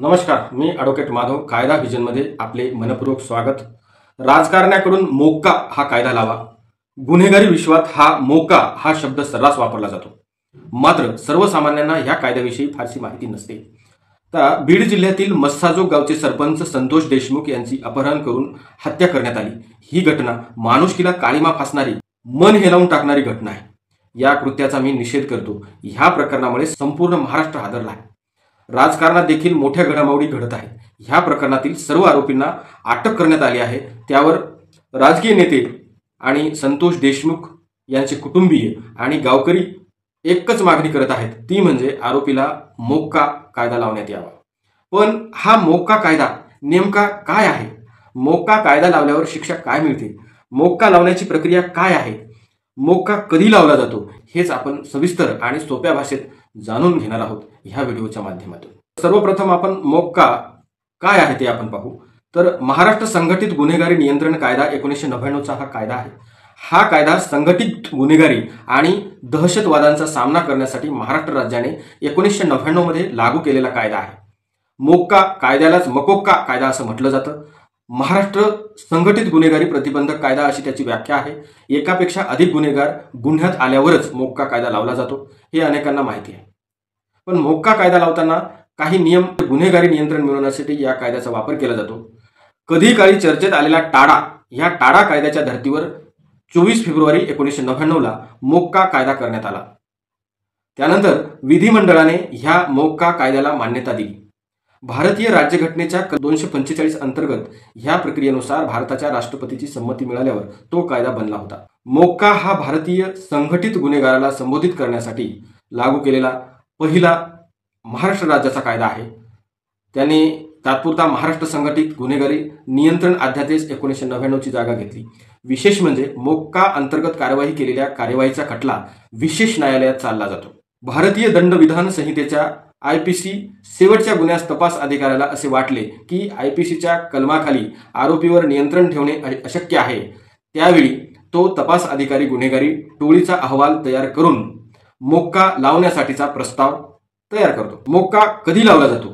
नमस्कार, मी ॲडव्होकेट माधव कायदा व्हिजनमध्ये आपले मनपूर्वक स्वागत। राजकारण्याकडून मोक्का हा कायदा लावा। गुन्हेगारी विश्वात मोक्का हा शब्द सर्रास वापरला जातो, मात्र सर्वसामान्यांना या कायद्याविषयी फारशी माहिती नसते। तर बीड जिल्ह्यातील मस्साजोग गावचे सरपंच संतोष देशमुख यांची अपहरण करून हत्या करण्यात आली। ही घटना माणुसकीला काळीमा फासणारी, मन हेलावून टाकणारी घटना आहे। या कृत्याचा मी निषेध करतो। ह्या प्रकरणामुळे संपूर्ण महाराष्ट्र हादरला आहे। राजकारणात देखील मोठ्या घडामोडी घडत आहेत। ह्या प्रकरणातील सर्व आरोपींना अटक करण्यात आली आहे। त्यावर राजकीय नेते आणि संतोष देशमुख यांचे कुटुंबीय आणि गावकरी एकच मागणी करत आहेत, ती म्हणजे आरोपीला मोक्का कायदा लावण्यात यावा। पण हा मोक्का कायदा नेमका काय आहे? मोक्का कायदा लावल्यावर शिक्षा काय मिळते? मोक्का लावण्याची प्रक्रिया काय आहे? मोक्का कधी लावला जातो? हेच आपण सविस्तर आणि सोप्या भाषेत जाणून घेणार आहोत ह्या व्हिडिओच्या माध्यमातून। सर्वप्रथम आपण मोक्का काय आहे ते आपण पाहू। तर महाराष्ट्र संघटित गुन्हेगारी नियंत्रण कायदा 1999 चा हा कायदा आहे। हा कायदा संघटित गुन्हेगारी आणि दहशतवादाचा सामना करण्यासाठी महाराष्ट्र राज्याने 1999 मध्ये लागू केलेला कायदा आहे। मोक्का कायद्यालाच मकोक्का कायदा असं म्हटलं जातं। महाराष्ट्र संघटित गुन्हेगारी प्रतिबंधक कायदा अशी त्याची व्याख्या आहे। एकापेक्षा अधिक गुन्हेगार गुन्ह्यात आल्यावरच मोक्का कायदा लावला जातो, हे अनेकांना माहिती आहे। पण मोक्का कायदा लावताना काही नियम, गुन्हेगारी नियंत्रण मिळवण्यासाठी या कायद्याचा वापर केला जातो। कधी काळी चर्चेत आलेला टाडा, या टाडा कायद्याच्या धर्तीवर 24 फेब्रुवारी 1999 ला मोक्का कायदा करण्यात आला। त्यानंतर विधिमंडळाने ह्या मोक्का कायद्याला मान्यता दिली। भारतीय राज्यघटनेच्या 245 अंतर्गत ह्या प्रक्रियेनुसार भारताच्या राष्ट्रपतीची संमती मिळाल्यावर तो कायदा बनला होता। मोक्का हा भारतीय संघटित गुन्हेगाराला संबोधित करण्यासाठी लागू केलेला पहिला महाराष्ट्र राज्याचा कायदा आहे। त्याने तात्पुरता महाराष्ट्र संघटित गुन्हेगारी नियंत्रण अध्यादेश 1999 ची जागा घेतली। विशेष म्हणजे मोक्का अंतर्गत कार्यवाही केलेल्या कार्यवाहीचा खटला विशेष न्यायालयात चालला जातो। भारतीय दंडविधान संहितेच्या आयपीसी शेवटच्या गुन्ह्यास तपास अधिकाऱ्याला असे वाटले की आयपीसीच्या कलमाखाली आरोपीवर नियंत्रण ठेवणे अशक्य आहे, त्यावेळी तो तपास अधिकारी गुन्हेगारी टोळीचा अहवाल तयार करून मोक्का लावण्यासाठीचा प्रस्ताव तयार करतो। मोक्का कधी लावला जातो?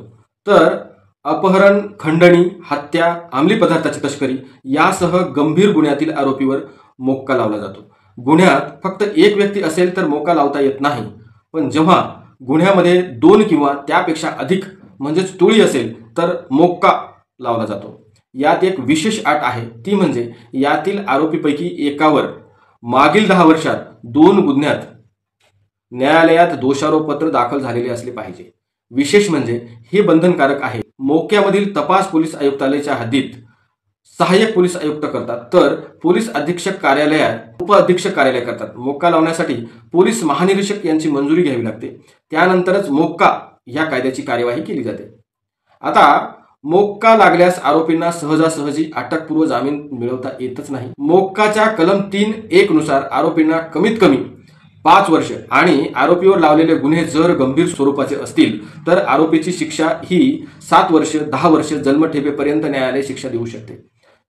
तर अपहरण, खंडणी, हत्या, अंमली पदार्थाची तस्करी यासह गंभीर गुन्ह्यातील आरोपीवर मोक्का लावला जातो। गुन्ह्यात फक्त एक व्यक्ती असेल तर मोक्का लावता येत नाही, पण जेव्हा गुन्ह्यामध्ये 2 किंवा त्यापेक्षा अधिक म्हणजेच टोळी असेल तर मोक्का लावला जातो। यात एक विशेष अट आहे, ती म्हणजे यातील आरोपीपैकी एकावर मागील 10 वर्षात 2 गुन्ह्यात न्यायालयात दोषारोपपत्र दाखल झालेले असले पाहिजे। विशेष म्हणजे हे बंधनकारक आहे। मोक्क्यामधील तपास पोलीस आयुक्तालयाच्या हद्दीत सहाय्यक पोलीस आयुक्त करतात, तर पोलीस अधीक्षक कार्यालयात उप अधीक्षक कार्यालय करतात। मोक्का लावण्यासाठी पोलीस महानिरीक्षक यांची मंजुरी घ्यावी लागते, त्यानंतरच मोक्का या कायद्याची कार्यवाही केली जाते। आता मोक्का लागल्यास आरोपींना सहजासहजी अटकपूर्व जामीन मिळवता येतच नाही। मोक्काच्या कलम 3(1) नुसार आरोपींना कमीत कमी 5 वर्ष आणि आरोपीवर लावलेले गुन्हे जर गंभीर स्वरूपाचे असतील तर आरोपीची शिक्षा ही 7 वर्ष, 10 वर्ष जन्मठेपेपर्यंत न्यायालय शिक्षा देऊ शकते।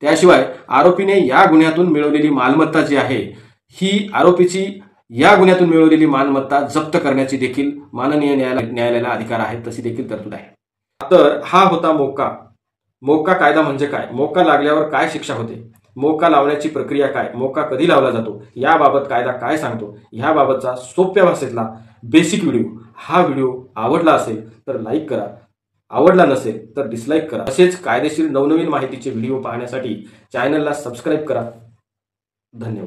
त्याशिवाय आरोपीने या गुन्ह्यातून मिळवलेली मालमत्ता जी आहे, ही आरोपीची या गुन्ह्यातून मिळवलेली मालमत्ता जप्त करण्याची देखील माननीय न्यायालयाला अधिकार आहे, तशी देखील तरतूद आहे। तर हा होता मोक्का। मोक्का कायदा म्हणजे काय? मोक्का लागल्यावर काय शिक्षा होते? मोक्का लावण्याची प्रक्रिया काय? मोक्का कधी लावला जातो? याबाबत कायदा काय सांगतो? ह्याबाबतचा सोप्या भाषेतला बेसिक व्हिडिओ। हा व्हिडिओ आवडला असेल तर लाईक करा, आवडला नसेल तर डिसलाईक करा। तसेच कायदेशीर नवनवीन माहितीचे व्हिडिओ पाहण्यासाठी चॅनलला सबस्क्राईब करा। धन्यवाद।